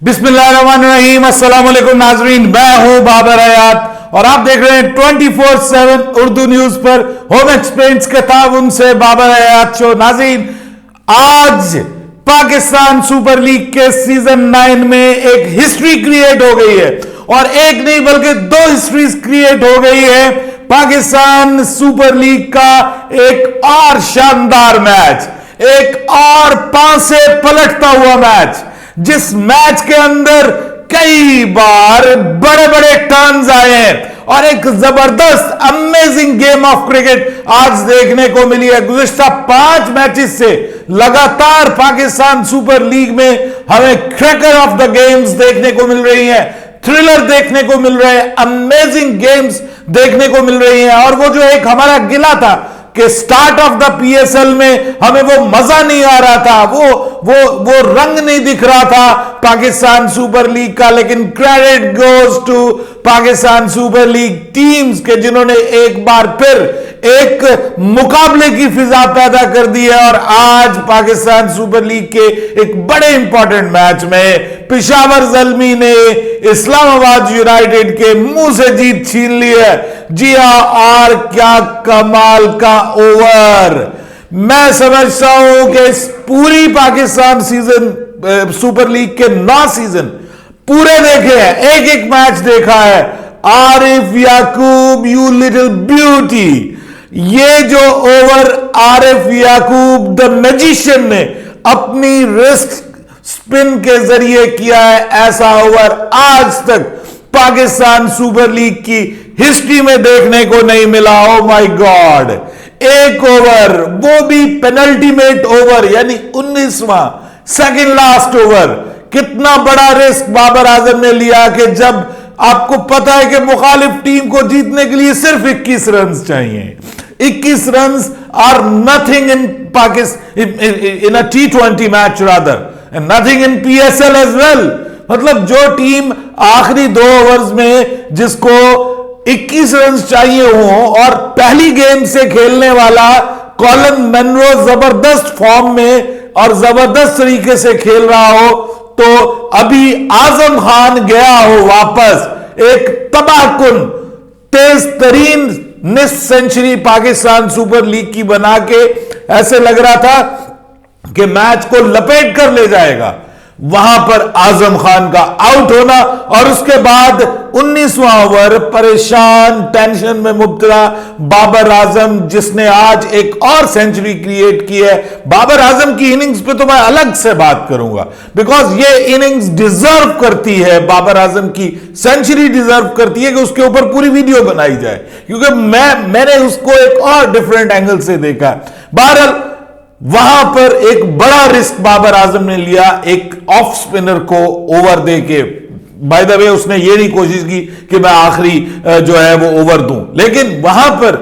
बिस्मिल्लाहिर्रहमानिर्रहीम। अस्सलाम वालेकुम नाजरीन, मैं हूं बाबर हयात और आप देख रहे हैं 24/7 उर्दू न्यूज पर होम एक्सप्लेन्स के ताउन से बाबर हयात शो। नाजरीन, आज पाकिस्तान सुपर लीग के सीजन 9 में एक हिस्ट्री क्रिएट हो गई है और एक नहीं बल्कि दो हिस्ट्रीज क्रिएट हो गई है। पाकिस्तान सुपर लीग का एक और शानदार मैच, एक और पांसे पलटता हुआ मैच, जिस मैच के अंदर कई बार बड़े बड़े टर्न्स आए हैं और एक जबरदस्त अमेजिंग गेम ऑफ क्रिकेट आज देखने को मिली है। गुज़िश्ता 5 मैचेस से लगातार पाकिस्तान सुपर लीग में हमें क्रैकर ऑफ द गेम्स देखने को मिल रही है, थ्रिलर देखने को मिल रहे हैं, अमेजिंग गेम्स देखने को मिल रही हैं। और वो जो एक हमारा गिला था कि स्टार्ट ऑफ द पीएसएल में हमें वो मजा नहीं आ रहा था, वो रंग नहीं दिख रहा था पाकिस्तान सुपर लीग का, लेकिन credit goes to Pakistan super league teams के जिन्होंने एक बार फिर एक मुकाबले की फिजा पैदा कर दी है। और आज पाकिस्तान सुपर लीग के एक बड़े इंपॉर्टेंट मैच में पेशावर ज़ल्मी ने इस्लामाबाद यूनाइटेड के मुंह से जीत छीन ली है। जी हां, और क्या कमाल का ओवर। मैं समझता हूं कि इस पूरी पाकिस्तान सीजन सुपर लीग के 9 सीजन पूरे देखे हैं, एक एक मैच देखा है। आरिफ याकूब, यू लिटिल ब्यूटी, ये जो over Arif Yakub the magician ने अपनी रिस्क स्पिन के जरिए किया है, ऐसा ओवर आज तक पाकिस्तान सुपर लीग की हिस्ट्री में देखने को नहीं मिला। ओ माय गॉड, एक ओवर, वो भी पेनल्टीमेट ओवर, यानी 19वां सेकंड लास्ट ओवर। कितना बड़ा रिस्क बाबर आजम ने लिया कि जब आपको पता है कि मुखालिफ टीम को जीतने के लिए सिर्फ 21 रन चाहिए, 21 run are nothing in Pakistan in a T20 match rather, and nothing in PSL as well. मतलब जो टीम आखिरी 2 ओवर्स में जिसको 21 रन चाहिए हो और पहली गेम से खेलने वाला कॉलिन मनरो जबरदस्त फॉर्म में और जबरदस्त तरीके से खेल रहा हो, तो अभी आजम खान गया हो वापस एक तबाहकुन तेज तरीन निस्फ सेंचुरी पाकिस्तान सुपर लीग की बना के, ऐसे लग रहा था कि मैच को लपेट कर ले जाएगा। वहां पर आजम खान का आउट होना और उसके बाद 19वां ओवर परेशान टेंशन में मुब्तला बाबर आजम, जिसने आज एक और सेंचुरी क्रिएट की है। बाबर आजम की इनिंग्स पे तो मैं अलग से बात करूंगा, बिकॉज ये इनिंग्स डिजर्व करती है, बाबर आजम की सेंचुरी डिजर्व करती है कि उसके ऊपर पूरी वीडियो बनाई जाए, क्योंकि मैंने उसको एक और डिफरेंट एंगल से देखा। बहरहाल वहां पर एक बड़ा रिस्क बाबर आजम ने लिया, एक ऑफ स्पिनर को ओवर दे के। बाय द वे, उसने ये नहीं कोशिश की कि मैं आखिरी जो है वो ओवर दूं, लेकिन वहां पर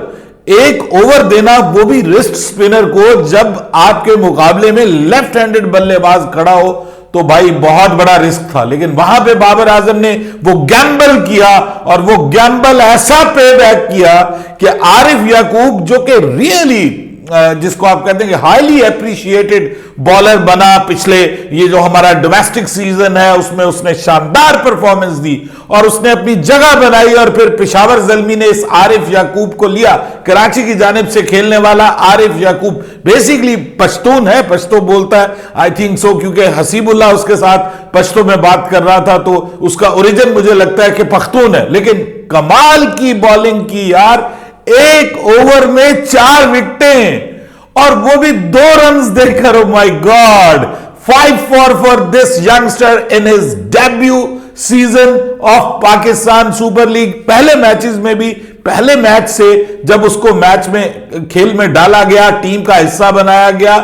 एक ओवर देना, वो भी रिस्ट स्पिनर को, जब आपके मुकाबले में लेफ्ट हैंडेड बल्लेबाज खड़ा हो, तो भाई बहुत बड़ा रिस्क था। लेकिन वहां पे बाबर आजम ने वो गैम्बल किया और वो गैम्बल ऐसा पे बैक किया कि आरिफ याकूब, जो कि रियली जिसको आप कहते हैं कि हाईली एप्रिशिएटेड बॉलर बना पिछले ये जो हमारा डोमेस्टिक सीजन है उसमें उसने शानदार परफॉर्मेंस दी और उसने अपनी जगह बनाई। और फिर पेशावर ज़ल्मी ने इस आरिफ याकूब को लिया, कराची की जानिब से खेलने वाला आरिफ याकूब बेसिकली पश्तून है, पश्तो बोलता है, आई थिंक सो, क्योंकि हसीबुल्लाह उसके साथ पश्तो में बात कर रहा था, तो उसका ओरिजिन मुझे लगता है कि पख्तून है। लेकिन कमाल की बॉलिंग की यार, एक ओवर में 4 विकेटें और वो भी 2 रन देकर। Oh my God, 5 for this youngster in his debut season of Pakistan super league. पहले मैचेस में भी, पहले मैच से जब उसको मैच में खेल में डाला गया, टीम का हिस्सा बनाया गया,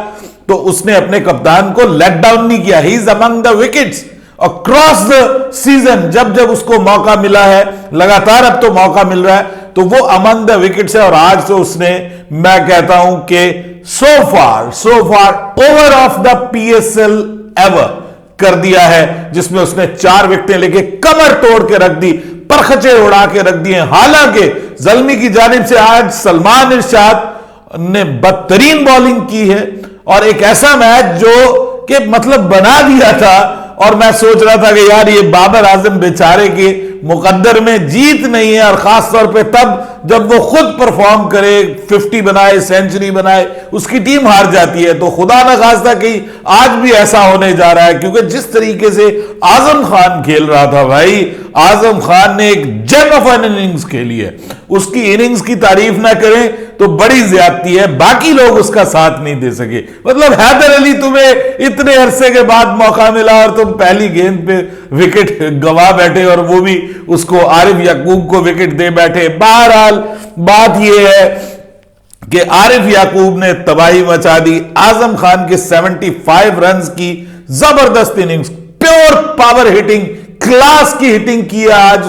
तो उसने अपने कप्तान को लेट डाउन नहीं किया। He is among the wickets across the season. जब जब उसको मौका मिला है, लगातार अब तो मौका मिल रहा है, तो वो अमंग द विकेट्स है। और आज तो उसने, मैं कहता हूं कि so far over of the PSL ever कर दिया है, जिसमें उसने 4 विकेटें लेके कमर तोड़ के रख दी, परखचे उड़ा के रख दिए। हालांकि ज़ल्मी की जानिब से आज सलमान इरशाद ने बदतरीन बॉलिंग की है और एक ऐसा मैच जो कि मतलब बना दिया था और मैं सोच रहा था कि यार ये बाबर आजम बेचारे के मुकद्दर में जीत नहीं है, और खास तौर पे तब जब वो खुद परफॉर्म करे, 50 बनाए, सेंचुरी बनाए, उसकी टीम हार जाती है। तो खुदा ना खास्ता कि आज भी ऐसा होने जा रहा है, क्योंकि जिस तरीके से आजम खान खेल रहा था भाई, आजम खान ने एक जेम ऑफ एन इनिंग्स खेली है। उसकी इनिंग्स की तारीफ ना करें तो बड़ी ज्यादती है, बाकी लोग उसका साथ नहीं दे सके। मतलब हैदर अली, तुम्हें इतने अरसे के बाद मौका मिला और तुम पहली गेंद पे विकेट गवा बैठे, और वो भी उसको आरिफ याकूब को विकेट दे बैठे। बहरहाल बात यह है कि आरिफ याकूब ने तबाही मचा दी। आजम खान के 75 रन्स की जबरदस्त innings, pure power hitting, class की हिटिंग की है आज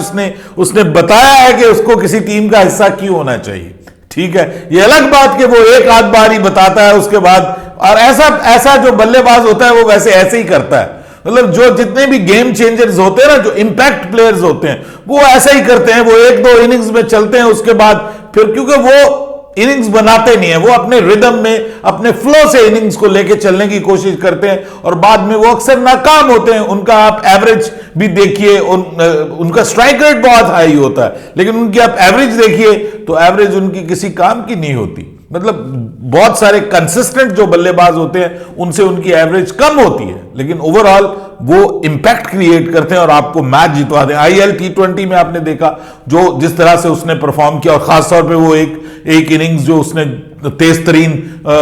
उसने बताया है कि उसको किसी टीम का हिस्सा क्यों होना चाहिए। ठीक है, ये अलग बात कि वो एक आध बार ही बताता है उसके बाद, और ऐसा जो बल्लेबाज होता है वो वैसे ऐसे ही करता है। मतलब जो जितने भी गेम चेंजर्स होते हैं ना, जो इंपैक्ट प्लेयर्स होते हैं, वो ऐसा ही करते हैं। वो एक दो इनिंग्स में चलते हैं, उसके बाद फिर क्योंकि वो इनिंग्स बनाते नहीं है, वो अपने रिदम में, अपने फ्लो से इनिंग्स को लेके चलने की कोशिश करते हैं, और बाद में वो अक्सर नाकाम होते हैं। उनका आप एवरेज भी देखिए, उनका स्ट्राइक रेट बहुत हाई होता है, लेकिन उनकी आप एवरेज देखिए तो एवरेज उनकी किसी काम की नहीं होती। मतलब बहुत सारे कंसिस्टेंट जो बल्लेबाज होते हैं उनसे उनकी एवरेज कम होती है, लेकिन ओवरऑल वो इंपैक्ट क्रिएट करते हैं और आपको मैच जितवा दें। आईएल T20 में आपने देखा जो जिस तरह से उसने परफॉर्म किया, और खासतौर पे वो एक इनिंग्स जो उसने तेज तरीन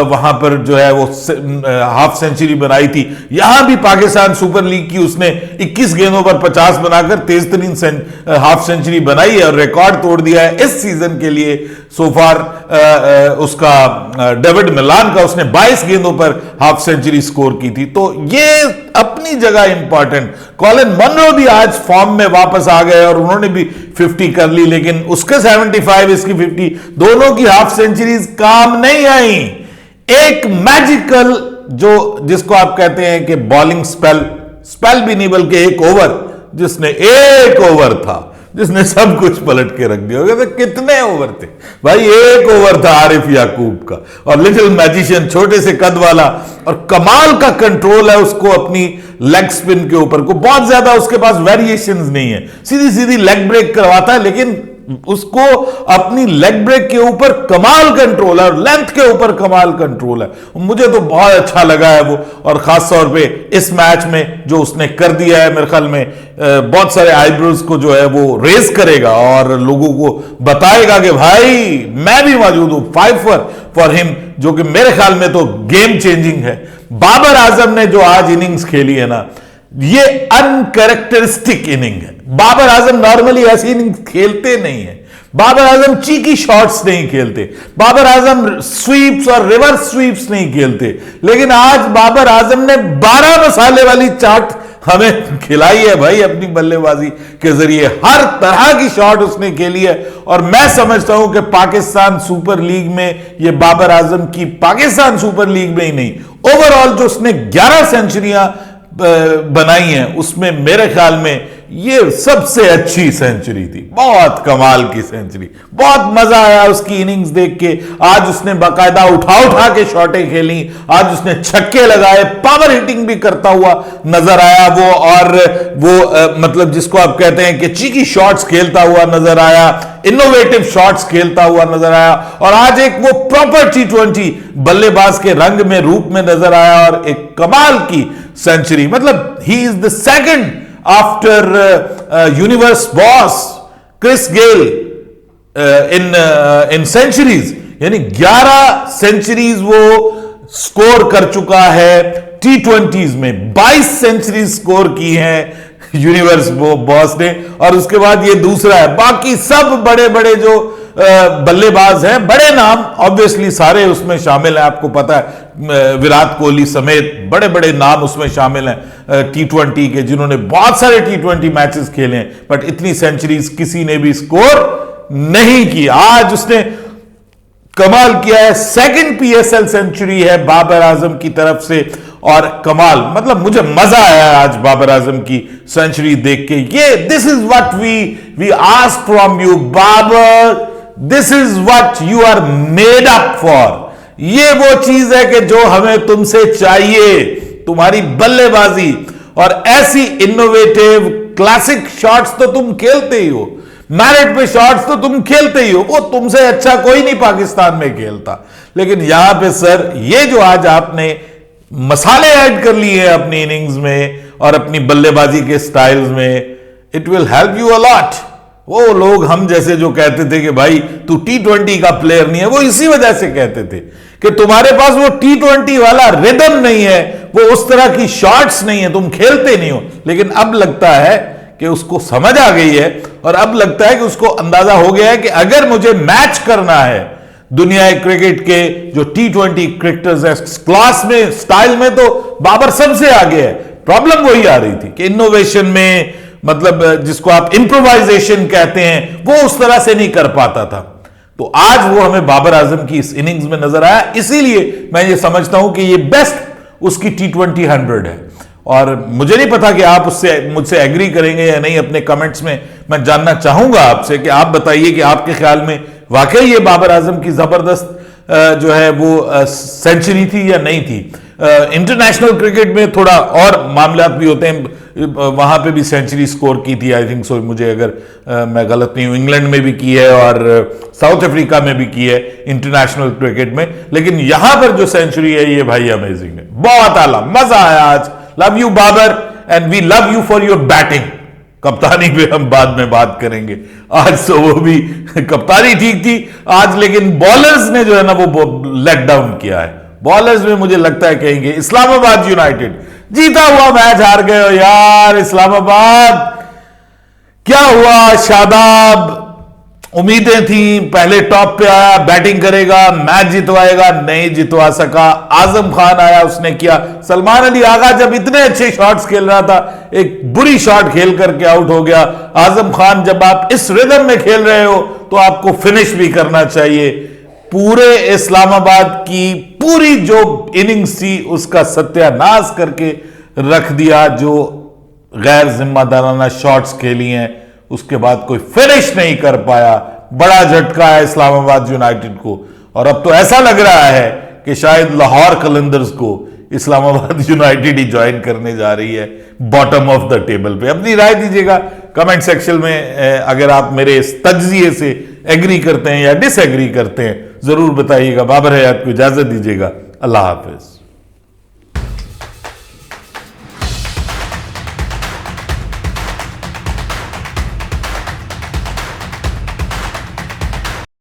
वहां पर जो है वो हाफ सेंचुरी बनाई थी। यहां भी पाकिस्तान सुपर लीग की उसने 21 गेंदों पर 50 बनाकर तेज तरीन हाफ सेंचुरी बनाई है, और रिकॉर्ड तोड़ दिया है इस सीजन के लिए सो फार उसका डेविड मिलान का। उसने 22 गेंदों पर हाफ सेंचुरी स्कोर की थी। तो ये अपनी जगह इंपॉर्टेंट। कॉलिन मनरो भी आज फॉर्म में वापस आ गए और उन्होंने भी 50 कर ली, लेकिन उसके 75, इसकी 50, दोनों की हाफ सेंचुरीज काम नहीं आई। एक मैजिकल जिसको आप कहते हैं कि बॉलिंग स्पेल भी नहीं बल्कि एक ओवर, जिसने एक ओवर था जिसने सब कुछ पलट के रख दिया। तो कितने ओवर थे भाई? एक ओवर था आरिफ याकूब का, और लिटिल मैजिशियन, छोटे से कद वाला, और कमाल का कंट्रोल है उसको अपनी लेग स्पिन के ऊपर को। बहुत ज्यादा उसके पास वेरिएशंस नहीं है, सीधी सीधी लेग ब्रेक करवाता है, लेकिन उसको अपनी लेग ब्रेक के ऊपर कमाल कंट्रोल है और लेंथ के ऊपर कमाल कंट्रोल है। मुझे तो बहुत अच्छा लगा है वो, और खास तौर पे इस मैच में जो उसने कर दिया है, मेरे ख्याल में बहुत सारे आईब्रोज को जो है वो रेज करेगा और लोगों को बताएगा कि भाई मैं भी मौजूद हूं। 5 फॉर हिम, जो कि मेरे ख्याल में तो गेम चेंजिंग है। बाबर आजम ने जो आज इनिंग्स खेली है ना, ये अनकैरेक्टरिस्टिक इनिंग है। बाबर आजम नॉर्मली ऐसी इनिंग खेलते नहीं है। बाबर आजम चीकी शॉट्स नहीं खेलते, बाबर आजम स्वीप्स और रिवर्स स्वीप्स नहीं खेलते, लेकिन आज बाबर आजम ने 12 मसाले वाली चाट हमें खिलाई है भाई अपनी बल्लेबाजी के जरिए। हर तरह की शॉट उसने खेली है, और मैं समझता हूं कि पाकिस्तान सुपर लीग में, ये बाबर आजम की पाकिस्तान सुपर लीग में ही नहीं, ओवरऑल जो उसने 11 सेंचुरियां बनाई हैं, उसमें मेरे ख्याल में ये सबसे अच्छी सेंचुरी थी। बहुत कमाल की सेंचुरी, बहुत मजा आया उसकी इनिंग्स देख के। आज उसने बाकायदा उठा के शॉटें खेली, आज उसने छक्के लगाए, पावर हिटिंग भी करता हुआ नजर आया वो, और वो मतलब जिसको आप कहते हैं कि चीकी शॉट्स खेलता हुआ नजर आया, इनोवेटिव शॉट्स खेलता हुआ नजर आया, और आज एक वो प्रॉपर T20 बल्लेबाज के रंग में, रूप में नजर आया, और एक कमाल की सेंचुरी। मतलब he is the second after universe boss Chris Gayle in centuries, यानी 11 सेंचुरीज वो स्कोर कर चुका है T20s में। 22 सेंचुरी स्कोर की हैं यूनिवर्स बॉस ने, और उसके बाद ये दूसरा है। बाकी सब बड़े बड़े जो बल्लेबाज हैं, बड़े नाम ऑब्वियसली सारे उसमें शामिल हैं, आपको पता है विराट कोहली समेत बड़े बड़े नाम उसमें शामिल हैं T20 के, जिन्होंने बहुत सारे T20 मैचेस खेले हैं, बट इतनी सेंचुरीज किसी ने भी स्कोर नहीं की। आज उसने कमाल किया है, सेकंड PSL सेंचुरी है बाबर आजम की तरफ से, और कमाल, मतलब मुझे मजा आया आज बाबर आजम की सेंचुरी देख के। ये this is what we ask from you Babar, this is what you are made up for. ये वो चीज है कि जो हमें तुमसे चाहिए, तुम्हारी बल्लेबाजी। और ऐसी इनोवेटिव क्लासिक शॉट्स तो तुम खेलते ही हो, मैरिट पे शॉट्स तो तुम खेलते ही हो, वो तुमसे अच्छा कोई नहीं पाकिस्तान में खेलता। लेकिन यहां पे सर ये जो आज आपने मसाले ऐड कर लिए हैं अपनी इनिंग्स में और अपनी बल्लेबाजी के स्टाइल्स में, it will help you a lot. वो लोग हम जैसे जो कहते थे कि भाई तू T20 का प्लेयर नहीं है, वो इसी वजह से कहते थे कि तुम्हारे पास वो T20 वाला रिदम नहीं है, वो उस तरह की शॉट्स नहीं है, तुम खेलते नहीं हो। लेकिन अब लगता है कि उसको समझ आ गई है और अब लगता है कि उसको अंदाजा हो गया है कि अगर मुझे मैच करना है दुनिया क्रिकेट के जो T20 क्रिकेटर्स हैं क्लास में, स्टाइल में, तो बाबर सबसे आगे है। प्रॉब्लम वही आ रही थी कि इनोवेशन में, मतलब जिसको आप इंप्रोवाइजेशन कहते हैं, वो उस तरह से नहीं कर पाता था। तो आज वो हमें बाबर आजम की इस इनिंग्स में नजर आया, इसीलिए मैं ये समझता हूं कि ये बेस्ट उसकी T20 100 है। और मुझे नहीं पता कि आप मुझसे एग्री करेंगे या नहीं, अपने कमेंट्स में मैं जानना चाहूंगा आपसे कि आप बताइए कि आपके ख्याल में वाकई ये बाबर आजम की जबरदस्त जो है वो सेंचुरी थी या नहीं थी। इंटरनेशनल क्रिकेट में थोड़ा और मामला भी होते हैं, वहां पे भी सेंचुरी स्कोर की थी आई थिंक सो, मुझे अगर मैं गलत नहीं हूं, इंग्लैंड में भी की है और साउथ अफ्रीका में भी की है इंटरनेशनल क्रिकेट में। लेकिन यहां पर जो सेंचुरी है ये भाई अमेजिंग है, बहुत आला, मजा आया आज। Love you Babar and we love you for your batting. कप्तानी पे हम बाद में बात करेंगे, आज तो वो भी कप्तानी ठीक थी आज, लेकिन बॉलर्स ने जो है ना वो लेट डाउन किया है। बॉलर्स में मुझे लगता है कहेंगे इस्लामाबाद यूनाइटेड जीता हुआ मैच हार गए हो यार इस्लामाबाद, क्या हुआ? शादाब उम्मीदें थी, पहले टॉप पे आया, बैटिंग करेगा, मैच जितवाएगा, नहीं जितवा सका। आजम खान आया, उसने किया। सलमान अली आगा जब इतने अच्छे शॉट्स खेल रहा था, एक बुरी शॉट खेल करके आउट हो गया। आजम खान जब आप इस रिदम में खेल रहे हो तो आपको फिनिश भी करना चाहिए। पूरे इस्लामाबाद की पूरी जो इनिंग्स थी उसका सत्यानाश करके रख दिया। जो गैर जिम्मेदाराना शॉट्स खेली हैं उसके बाद कोई फिनिश नहीं कर पाया। बड़ा झटका है इस्लामाबाद यूनाइटेड को, और अब तो ऐसा लग रहा है कि शायद लाहौर कलंदर्स को इस्लामाबाद यूनाइटेड ही ज्वाइन करने जा रही है बॉटम ऑफ द टेबल पे। अपनी राय दीजिएगा कमेंट सेक्शन में, अगर आप मेरे इस तज्जिए से एग्री करते हैं या डिसएग्री करते हैं जरूर बताइएगा। बाबर हयात को इजाजत दीजिएगा, अल्लाह हाफिज।